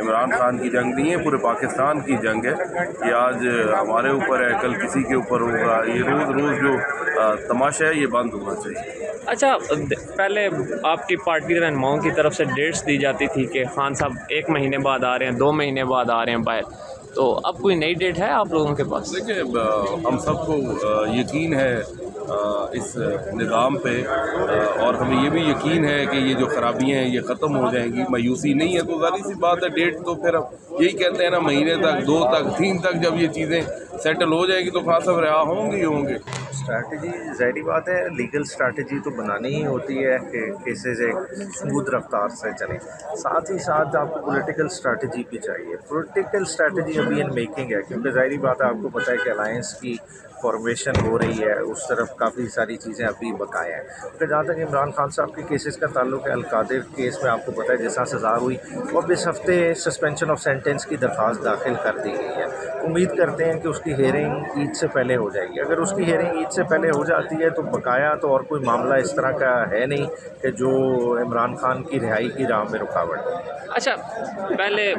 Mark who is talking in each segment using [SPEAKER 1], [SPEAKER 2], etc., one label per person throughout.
[SPEAKER 1] عمران خان کی جنگ نہیں ہے، پورے پاکستان کی جنگ ہے. یہ آج ہمارے اوپر ہے، کل کسی کے اوپر ہوگا. یہ روز روز جو تماشا ہے یہ بند ہونا چاہیے.
[SPEAKER 2] اچھا، پہلے آپ کی پارٹی رہنماؤں کی طرف سے ڈیٹس دی جاتی تھی کہ خان صاحب 1 مہینے بعد آ رہے ہیں، 2 مہینے بعد آ رہے ہیں باہر، تو اب کوئی نئی ڈیٹ ہے آپ لوگوں کے پاس؟
[SPEAKER 1] دیکھیں، ہم سب کو یقین ہے اس نظام پہ، اور ہمیں یہ بھی یقین ہے کہ یہ جو خرابیاں ہیں یہ ختم ہو جائیں گی. مایوسی نہیں ہے. تو ظاہر سی بات ہے، ڈیٹ تو پھر ہم یہی کہتے ہیں نا، مہینے تک، 2 تک، 3 تک جب یہ چیزیں سیٹل ہو جائیں گی تو خان صاحب رہا ہوں گے ہی ہوں گے.
[SPEAKER 3] اسٹریٹجی ظاہری بات ہے، لیگل اسٹریٹجی تو بنانی ہی ہوتی ہے کہ کیسز ایک اسموتھ رفتار سے چلیں. ساتھ ہی ساتھ آپ کو پولیٹیکل اسٹریٹجی بھی چاہیے. پولیٹیکل اسٹریٹجی ابھی ان میکنگ ہے، کیونکہ ظاہری بات ہے آپ کو پتہ ہے کہ الائنس کی فارمیشن ہو رہی ہے، اس طرف کافی ساری چیزیں ابھی بقایا ہیں. پھر جہاں تک عمران خان صاحب کے کیسز کا تعلق ہے، القادر کیس میں آپ کو پتہ ہے جس طرح سزا ہوئی، وہ اب اس ہفتے سسپینشن آف سینٹنس کی درخواست داخل کر دی گئی ہے. امید کرتے ہیں کہ اس کی ہیئرنگ عید سے پہلے ہو جائے گی. اگر اس کی ہیئرنگ عید سے پہلے ہو جاتی ہے تو بقایا تو اور کوئی معاملہ اس طرح کا ہے نہیں کہ جو عمران خان کی رہائی کی راہ میں رکاوٹ ہے.
[SPEAKER 2] اچھا، پہلے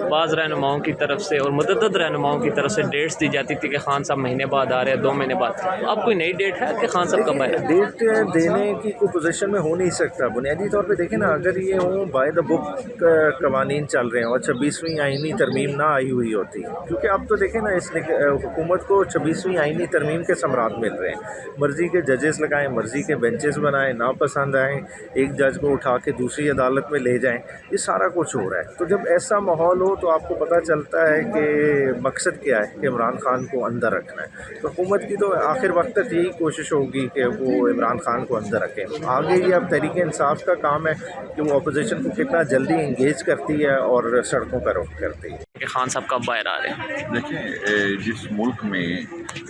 [SPEAKER 2] بعض رہنماؤں کی طرف سے اور متعدد رہنماؤں کی طرف سے ڈیٹس دی جاتی تھی کہ خان صاحب مہینے بعد آ رہے ہیں، 2 مہینے بعد. اب کوئی نئی ڈیٹ ہے کہ خان صاحب کب آئے؟
[SPEAKER 3] ڈیٹ دینے کی کوئی پوزیشن میں ہو نہیں سکتا. بنیادی طور پہ دیکھیں نا، اگر یہ ہوں بائی دا بک قوانین چل رہے ہیں اور 26ویں آئینی ترمیم نہ آئی ہوئی ہوتی، کیونکہ اب تو دیکھیں نا اس حکومت کو 26ویں آئینی ترمیم کے ثمرات مل رہے ہیں. مرضی کے ججز لگائیں، مرضی کے بینچز بنائیں، ناپسند آئیں ایک جج کو اٹھا کے دوسری عدالت میں لے جائیں، یہ سارا کچھ ہو رہا ہے. تو جب ایسا ماحول ہو تو آپ کو پتہ چلتا ہے کہ مقصد کیا ہے کہ عمران خان کو اندر رکھنا ہے. تو حکومت کی تو آخر وقت تک یہی کوشش ہوگی کہ وہ عمران خان کو اندر رکھے. آگے یہ اب تحریک انصاف کا کام ہے کہ وہ اپوزیشن کو کتنا جلدی انگیج کرتی ہے اور سڑکوں کا رخ کرتی ہے.
[SPEAKER 2] کہ خان صاحب کب باہر آ رہے ہیں؟
[SPEAKER 4] دیکھیں، جس ملک میں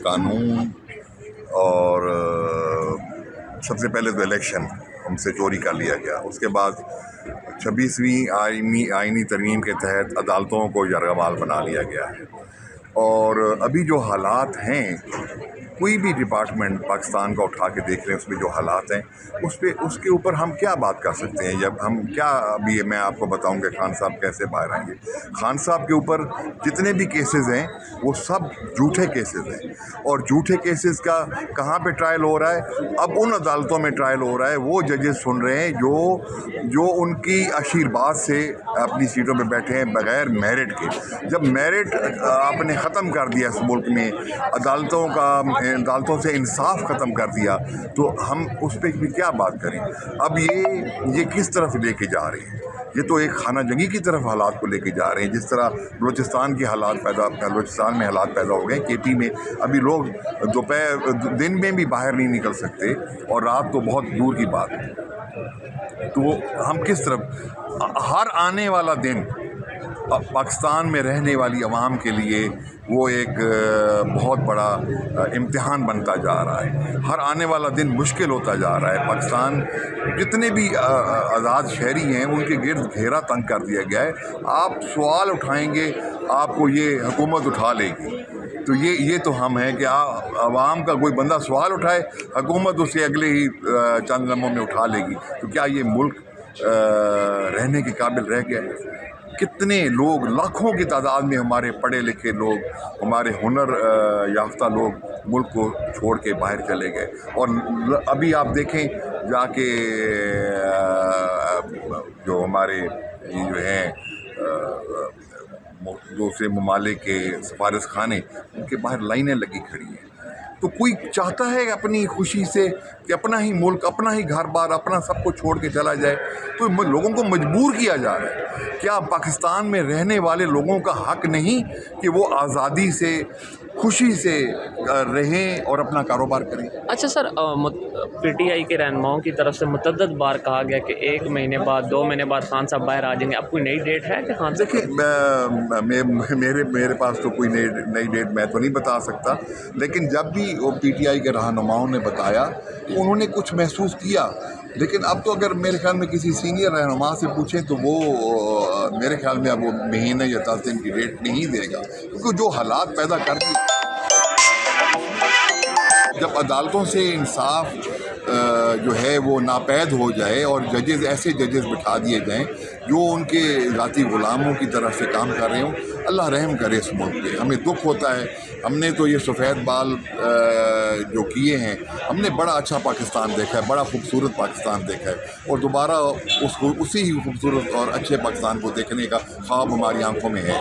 [SPEAKER 4] قانون اور سب سے پہلے تو الیکشن ہم سے چوری کر لیا گیا، اس کے بعد 26ویں آئینی ترمیم کے تحت عدالتوں کو یرغمال بنا لیا گیا ہے، اور ابھی جو حالات ہیں، کوئی بھی ڈپارٹمنٹ پاکستان کا اٹھا کے دیکھ لیں، اس میں جو حالات ہیں اس کے اوپر ہم کیا بات کر سکتے ہیں. جب ہم کیا، ابھی میں آپ کو بتاؤں کہ خان صاحب کیسے باہر آئیں گے. خان صاحب کے اوپر جتنے بھی کیسز ہیں وہ سب جھوٹے کیسز ہیں، اور جھوٹے کیسز کا کہاں پہ ٹرائل ہو رہا ہے؟ اب ان عدالتوں میں ٹرائل ہو رہا ہے. وہ ججز سن رہے ہیں جو ان کی آشیرواد سے اپنی سیٹوں پہ بیٹھے ہیں بغیر میرٹ کے. جب میرٹ آپ نے ختم کر دیا اس ملک میں، عدالتوں سے انصاف ختم کر دیا، تو ہم اس پہ بھی کیا بات کریں. اب یہ کس طرف لے کے جا رہے ہیں؟ یہ تو ایک خانہ جنگی کی طرف حالات کو لے کے جا رہے ہیں. جس طرح بلوچستان میں حالات پیدا ہو گئے، کے پی میں ابھی لوگ دوپہر دن میں بھی باہر نہیں نکل سکتے، اور رات تو بہت دور کی بات ہے. تو ہم کس طرف، ہر آنے والا دن پاکستان میں رہنے والی عوام کے لیے وہ ایک بہت بڑا امتحان بنتا جا رہا ہے. ہر آنے والا دن مشکل ہوتا جا رہا ہے. پاکستان جتنے بھی آزاد شہری ہیں ان کے گرد گھیرا تنگ کر دیا گیا ہے. آپ سوال اٹھائیں گے، آپ کو یہ حکومت اٹھا لے گی. تو یہ تو ہم ہیں کہ عوام کا کوئی بندہ سوال اٹھائے، حکومت اسے اگلے ہی چند لمحوں میں اٹھا لے گی. تو کیا یہ ملک رہنے کے قابل رہ گیا ہے؟ کتنے لوگ، لاکھوں کی تعداد میں ہمارے پڑھے لکھے لوگ، ہمارے ہنر یافتہ لوگ ملک کو چھوڑ کے باہر چلے گئے. اور ابھی آپ دیکھیں جا کے جو ہمارے جو ہیں دوسرے ممالک کے سفارت خانے، ان کے باہر لائنیں لگی کھڑی ہیں. تو کوئی چاہتا ہے اپنی خوشی سے کہ اپنا ہی ملک، اپنا ہی گھر بار، اپنا سب کو چھوڑ کے چلا جائے. تو لوگوں کو مجبور کیا جا رہا ہے. کیا پاکستان میں رہنے والے لوگوں کا حق نہیں کہ وہ آزادی سے، خوشی سے رہیں اور اپنا کاروبار کریں؟
[SPEAKER 2] اچھا سر، پی ٹی آئی کے رہنماؤں کی طرف سے متعدد بار کہا گیا کہ 1 مہینے بعد، 2 مہینے بعد خان صاحب باہر آ جائیں گے. اب کوئی نئی ڈیٹ ہے کہ خان صاحب؟
[SPEAKER 4] دیکھیں، میرے پاس تو کوئی نئی ڈیٹ میں تو نہیں بتا سکتا، لیکن جب بھی وہ پی ٹی آئی کے رہنماؤں نے بتایا تو انہوں نے کچھ محسوس کیا. لیکن اب تو اگر میرے خیال میں کسی سینئر رہنما سے پوچھیں تو وہ میرے خیال میں اب وہ مہینے یا 10 دن کی ڈیٹ نہیں دے گا، کیونکہ جو حالات پیدا کر دیے، جب عدالتوں سے انصاف جو ہے وہ ناپید ہو جائے اور ججز ایسے ججز بٹھا دیے جائیں جو ان کے ذاتی غلاموں کی طرف سے کام کر رہے ہوں. اللہ رحم کرے اس ملک پہ. ہمیں دکھ ہوتا ہے. ہم نے تو یہ سفید بال جو کیے ہیں, ہم نے بڑا اچھا پاکستان دیکھا ہے, بڑا خوبصورت پاکستان دیکھا ہے, اور دوبارہ اسی ہی خوبصورت اور اچھے پاکستان کو دیکھنے کا خواب ہماری آنکھوں میں ہے.